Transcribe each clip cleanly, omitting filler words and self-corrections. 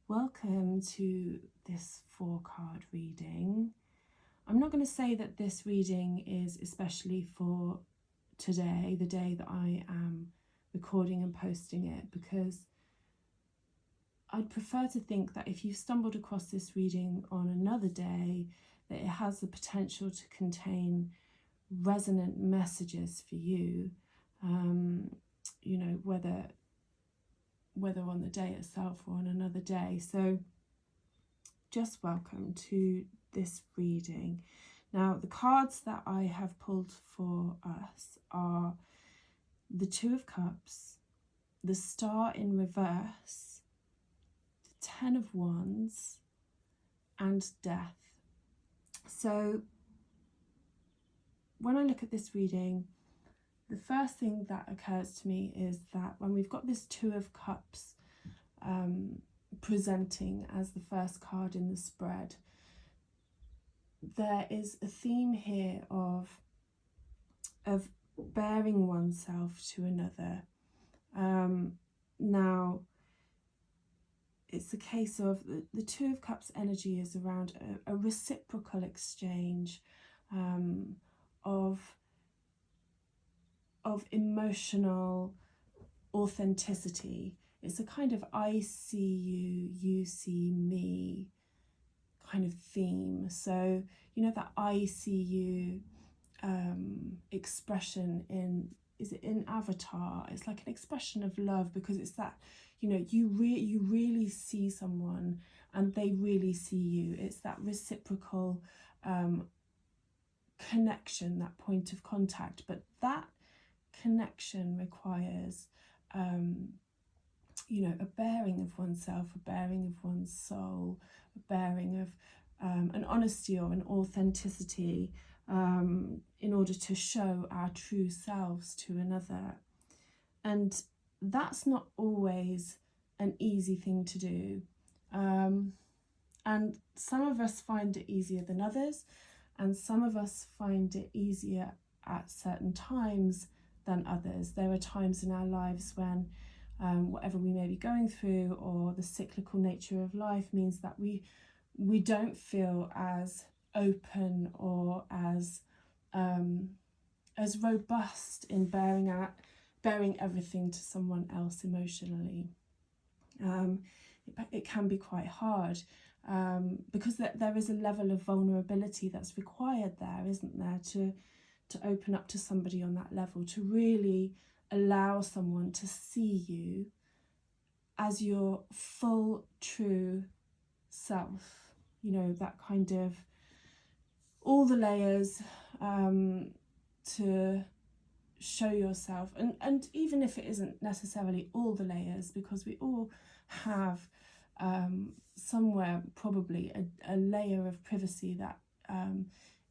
Welcome to this 4-card reading. I'm not going to say that this reading is especially for today, the day that I am recording and posting it, because I'd prefer to think that if you've stumbled across this reading on another day, that it has the potential to contain resonant messages for you, whether on the day itself or on another day. So just welcome to this reading. Now, the cards that I have pulled for us are the Two of Cups, the Star in reverse, the Ten of Wands, and Death. So when I look at this reading, the first thing that occurs to me is that when we've got this Two of Cups presenting as the first card in the spread, there is a theme here of bearing oneself to another. Now, it's a case of the Two of Cups energy is around a reciprocal exchange of emotional authenticity. It's a kind of I see you, you see me kind of theme. So, you know, that I see you expression in Avatar, it's like an expression of love, because it's that, you know, you really see someone and they really see you. It's that reciprocal connection, that point of contact. But that connection requires a bearing of oneself, a bearing of one's soul, a bearing of an honesty or an authenticity in order to show our true selves to another. And that's not always an easy thing to do. And some of us find it easier than others, and some of us find it easier at certain times than others. There are times in our lives when whatever we may be going through, or the cyclical nature of life, means that we don't feel as open or as robust in bearing everything to someone else emotionally. It can be quite hard because there is a level of vulnerability that's required there, isn't there, to open up to somebody on that level, to really allow someone to see you as your full, true self. You know, that kind of all the layers to show yourself. And even if it isn't necessarily all the layers, because we all have somewhere probably a layer of privacy that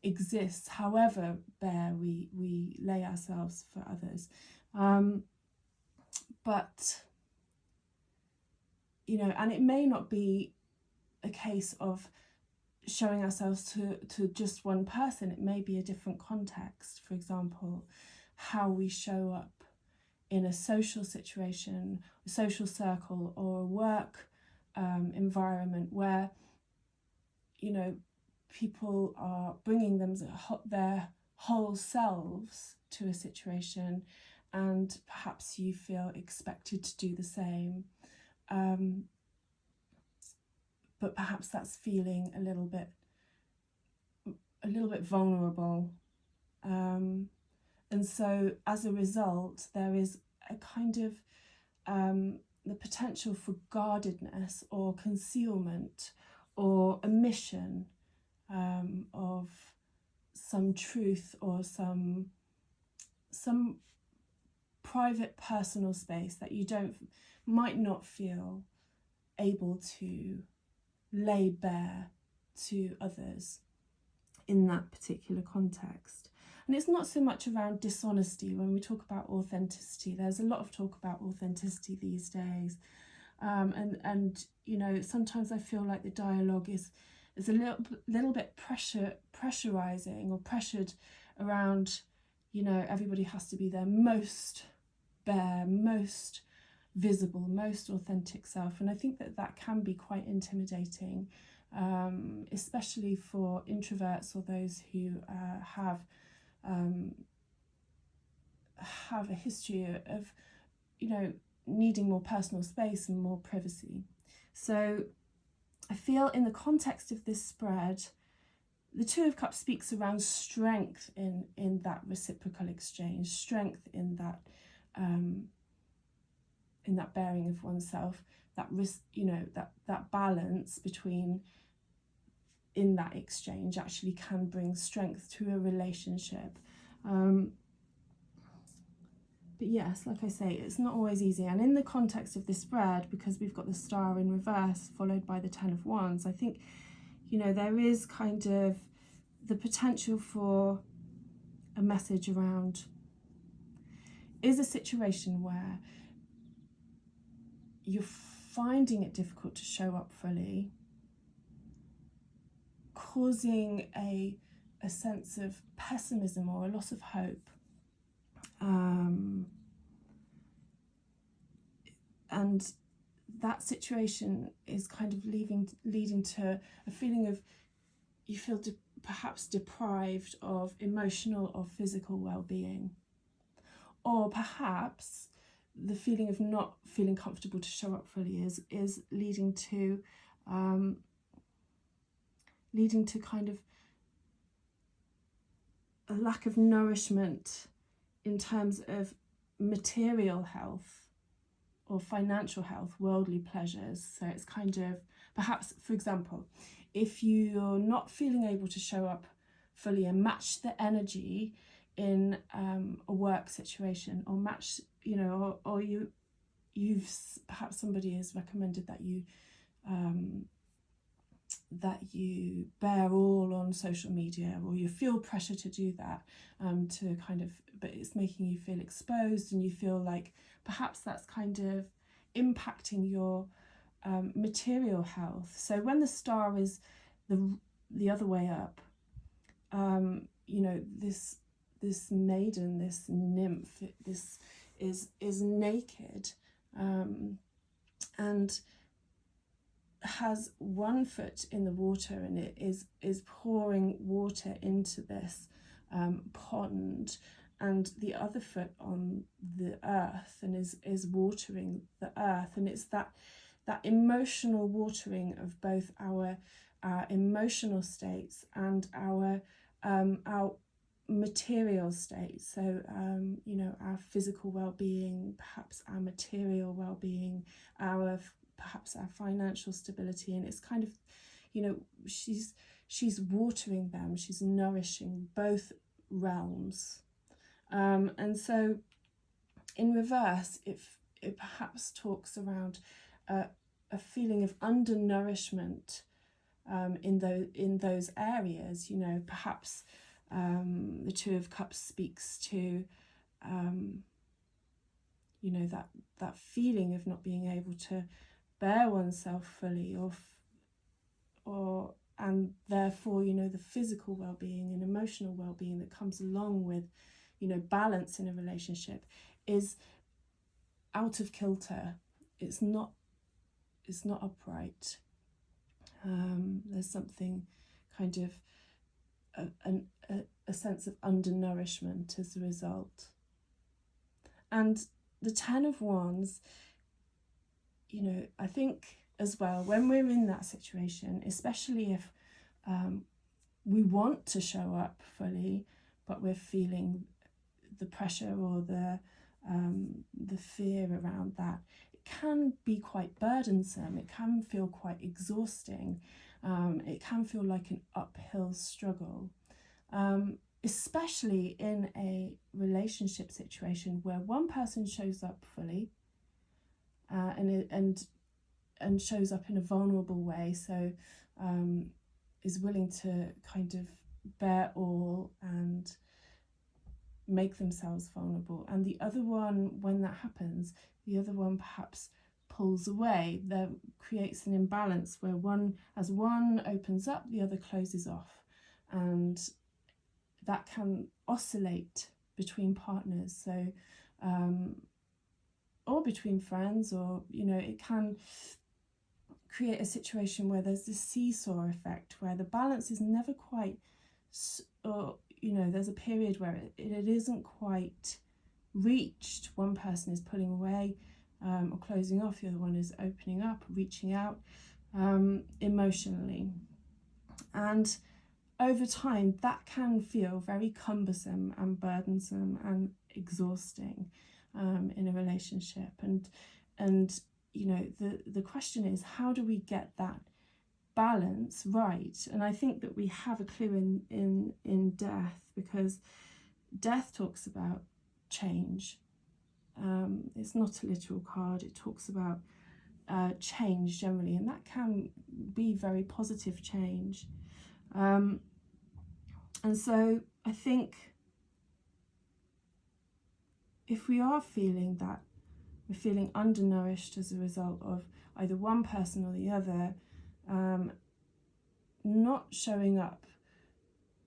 exists, however bare we lay ourselves for others. But, you know, and it may not be a case of showing ourselves to just one person. It may be a different context. For example, how we show up in a social situation, a social circle, or a work environment where, you know, people are bringing their whole selves to a situation, and perhaps you feel expected to do the same. But perhaps that's feeling a little bit vulnerable. And so as a result, there is a kind of the potential for guardedness or concealment or omission of some truth or some private personal space that you might not feel able to lay bare to others in that particular context. And it's not so much around dishonesty. When we talk about authenticity, there's a lot of talk about authenticity these days, and you know, sometimes I feel like the dialogue is a little bit pressurizing or pressured around, you know, everybody has to be their most bare, most visible, most authentic self. And I think that that can be quite intimidating, especially for introverts or those who have a history of, you know, needing more personal space and more privacy. So I feel in the context of this spread, the Two of Cups speaks around strength in that reciprocal exchange, strength in that bearing of oneself, that that balance between in that exchange actually can bring strength to a relationship. But yes, like I say, it's not always easy. And in the context of this spread, because we've got the Star in reverse followed by the Ten of Wands, I think, you know, there is kind of the potential for a message around, is a situation where you're finding it difficult to show up fully, causing a sense of pessimism or a loss of hope. And that situation is kind of leading to a feeling of, you feel perhaps deprived of emotional or physical well-being, or perhaps the feeling of not feeling comfortable to show up fully is leading to kind of a lack of nourishment in terms of material health or financial health, worldly pleasures. So it's kind of, perhaps, for example, if you're not feeling able to show up fully and match the energy in a work situation, or match, you know, or you've perhaps somebody has recommended that you bear all on social media, or you feel pressure to do that, to kind of, but it's making you feel exposed, and you feel like perhaps that's kind of impacting your material health. So when the Star is the other way up, you know, this maiden, this nymph, this is naked, and has one foot in the water, and it is pouring water into this pond, and the other foot on the earth, and is watering the earth. And it's that emotional watering of both our emotional states and our material states. So you know, our physical well-being, perhaps our material well-being, perhaps our financial stability. And it's kind of, you know, she's watering them, she's nourishing both realms. And so in reverse, it perhaps talks around a feeling of undernourishment in those areas. You know, perhaps the Two of Cups speaks to you know, that feeling of not being able to bear oneself fully, and therefore, you know, the physical well-being and emotional well-being that comes along with, you know, balance in a relationship is out of kilter. It's not upright. There's something kind of a sense of undernourishment as a result. And the Ten of Wands, you know, I think as well, when we're in that situation, especially if we want to show up fully, but we're feeling the pressure or the fear around that, it can be quite burdensome. It can feel quite exhausting. It can feel like an uphill struggle, especially in a relationship situation where one person shows up fully and shows up in a vulnerable way, so is willing to kind of bear all and make themselves vulnerable. And the other one, when that happens, the other one perhaps pulls away. There creates an imbalance where as one opens up, the other closes off, and that can oscillate between partners. So or between friends, or, you know, it can create a situation where there's this seesaw effect where the balance is never quite, or, you know, there's a period where it isn't quite reached. One person is pulling away or closing off, the other one is opening up, reaching out emotionally. And over time, that can feel very cumbersome and burdensome and exhausting in a relationship. And you know, the question is, how do we get that balance right? And I think that we have a clue in death, because death talks about change. It's not a literal card. It talks about change generally, and that can be very positive change. And so I think if we are feeling that we're feeling undernourished as a result of either one person or the other not showing up,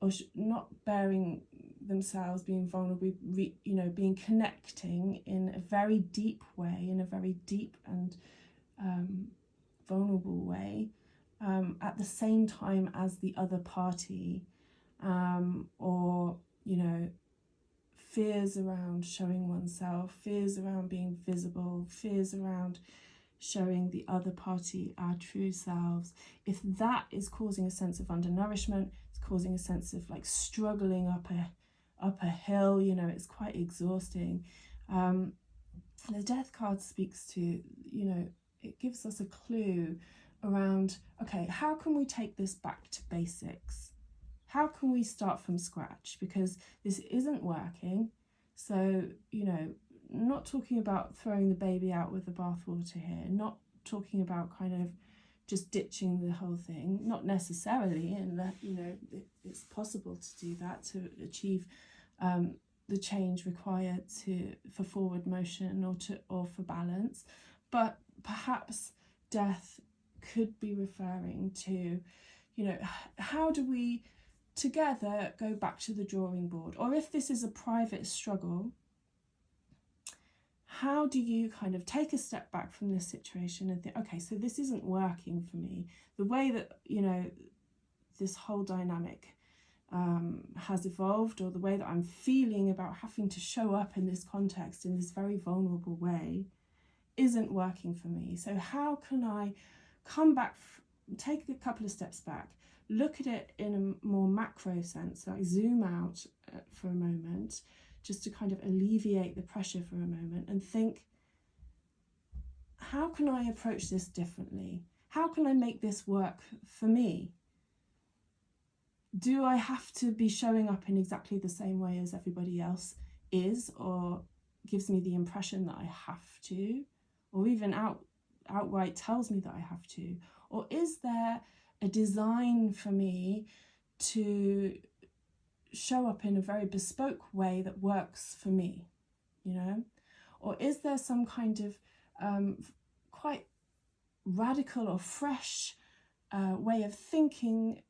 or not bearing themselves, being vulnerable, you know, being connecting in a very deep way, in a very deep and vulnerable way, at the same time as the other party, or, you know, fears around showing oneself, fears around being visible, fears around showing the other party our true selves. If that is causing a sense of undernourishment, it's causing a sense of like struggling up a hill, you know, it's quite exhausting. The death card speaks to, you know, it gives us a clue around, okay, how can we take this back to basics? How can we start from scratch? Because this isn't working. So, you know, not talking about throwing the baby out with the bathwater here, not talking about kind of just ditching the whole thing, not necessarily, and that, you know, it's possible to do that, to achieve the change required for forward motion or for balance. But perhaps death could be referring to, you know, how do we together go back to the drawing board? Or if this is a private struggle, how do you kind of take a step back from this situation and think, okay, so this isn't working for me. The way that, you know, this whole dynamic has evolved, or the way that I'm feeling about having to show up in this context in this very vulnerable way, isn't working for me. So how can I come back, take a couple of steps back, look at it in a more macro sense, like zoom out for a moment, just to kind of alleviate the pressure for a moment, and think, how can I approach this differently? How can I make this work for me? Do I have to be showing up in exactly the same way as everybody else is, or gives me the impression that I have to, or even outright tells me that I have to? Or is there a design for me to show up in a very bespoke way that works for me, you know? Or is there some kind of quite radical or fresh way of thinking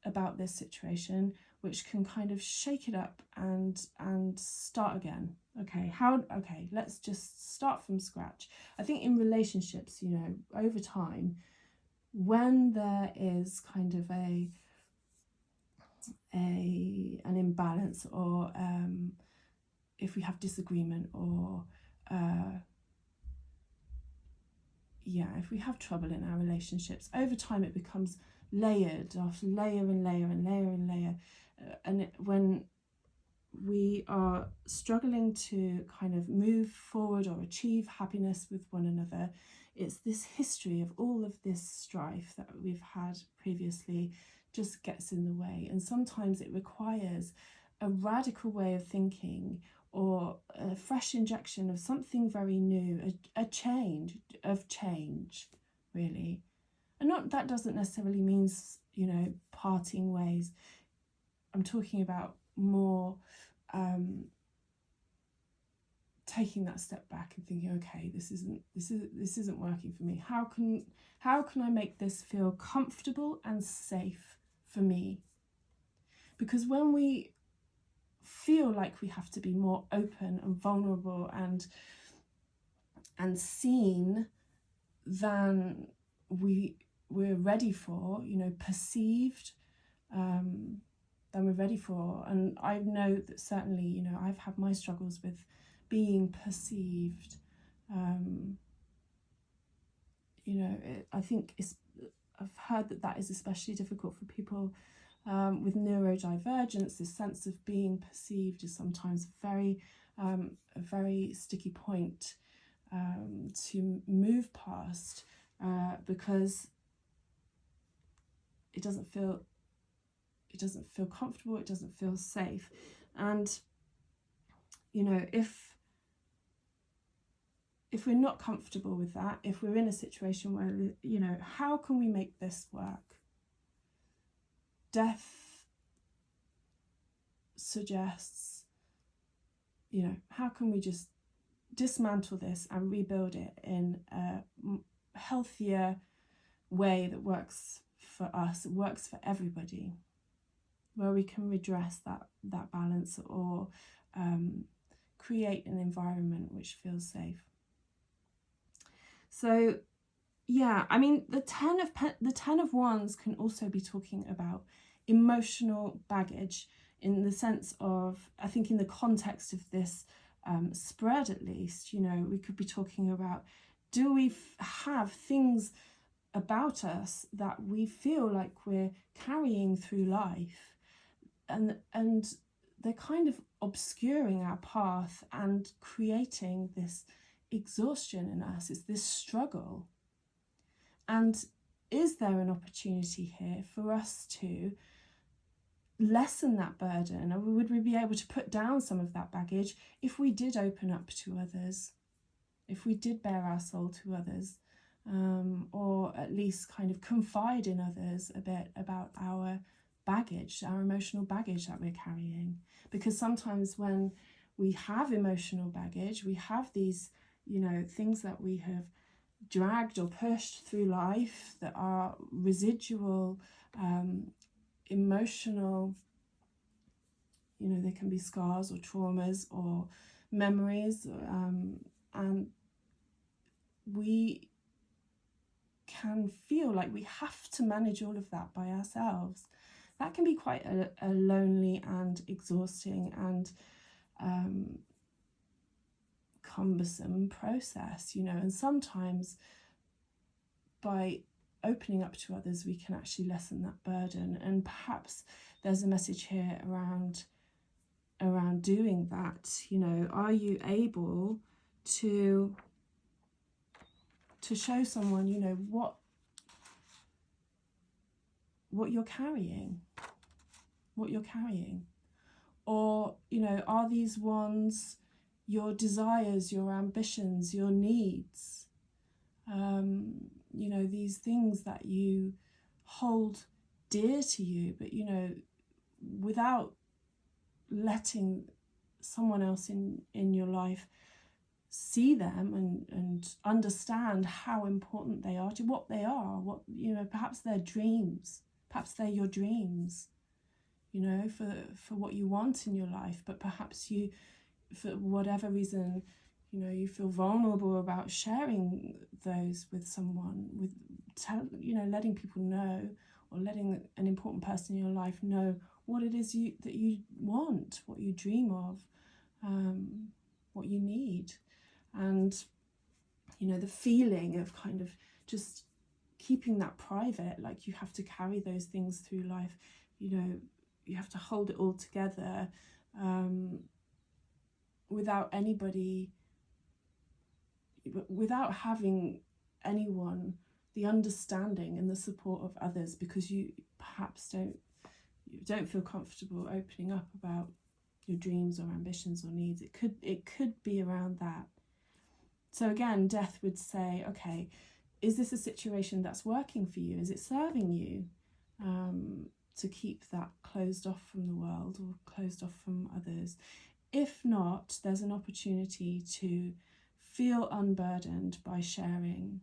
about this situation, which can kind of shake it up and start again? Okay, let's just start from scratch. I think in relationships, you know, over time, when there is kind of an imbalance, or if we have disagreement, or if we have trouble in our relationships, over time it becomes layered after layer and layer and layer and layer, when we are struggling to kind of move forward or achieve happiness with one another, it's this history of all of this strife that we've had previously just gets in the way. And sometimes it requires a radical way of thinking, or a fresh injection of something very new, a change, really. And that doesn't necessarily mean, you know, parting ways. I'm talking about more taking that step back and thinking, okay, this isn't working for me. How can I make this feel comfortable and safe for me? Because when we feel like we have to be more open and vulnerable and and seen than we're ready for, perceived than we're ready for. And I know that certainly, I've had my struggles with being perceived. I think I've heard that is especially difficult for people with neurodivergence. This sense of being perceived is sometimes a very sticky point to move past, because it doesn't feel comfortable, it doesn't feel safe. And if we're not comfortable with that, if we're in a situation where, how can we make this work? Death suggests, how can we just dismantle this and rebuild it in a healthier way that works for us, works for everybody, where we can redress that balance, or create an environment which feels safe. So yeah, I mean, the 10 of Wands can also be talking about emotional baggage, in the sense of, I think in the context of this spread at least, we could be talking about, do we have things about us that we feel like we're carrying through life, and they're kind of obscuring our path and creating this exhaustion in us. It's this struggle. And is there an opportunity here for us to lessen that burden? Or would we be able to put down some of that baggage if we did open up to others, if we did bare our soul to others, or at least kind of confide in others a bit about our baggage, our emotional baggage that we're carrying? Because sometimes when we have emotional baggage, we have these, things that we have dragged or pushed through life that are residual, emotional, they can be scars or traumas or memories, and we can feel like we have to manage all of that by ourselves. That can be quite a lonely and exhausting and cumbersome process, and sometimes by opening up to others we can actually lessen that burden. And perhaps there's a message here around doing that. Are you able to show someone, what you're carrying, or are these ones your desires, your ambitions, your needs, these things that you hold dear to you, but without letting someone else in your life see them and understand how important they are, to what they are, what perhaps they're dreams, perhaps they're your dreams, for what you want in your life, but perhaps you, for whatever reason, you feel vulnerable about sharing those with someone, letting people know, or letting an important person in your life know what it is that you want, what you dream of, what you need. And the feeling of kind of just keeping that private, like you have to carry those things through life, you have to hold it all together, without having anyone, the understanding and the support of others, because you perhaps don't feel comfortable opening up about your dreams or ambitions or needs. It could be around that. So again, Death would say, okay, is this a situation that's working for you? Is it serving you to keep that closed off from the world or closed off from others? If not, there's an opportunity to feel unburdened by sharing,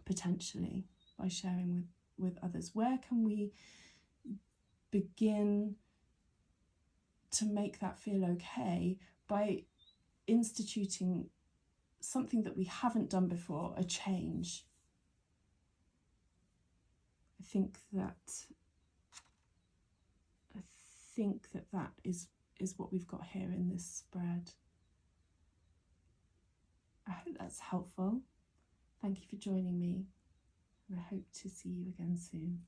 potentially, by sharing with others. Where can we begin to make that feel okay? By instituting something that we haven't done before, a change. I think that that is what we've got here in this spread. I hope that's helpful. Thank you for joining me, and I hope to see you again soon.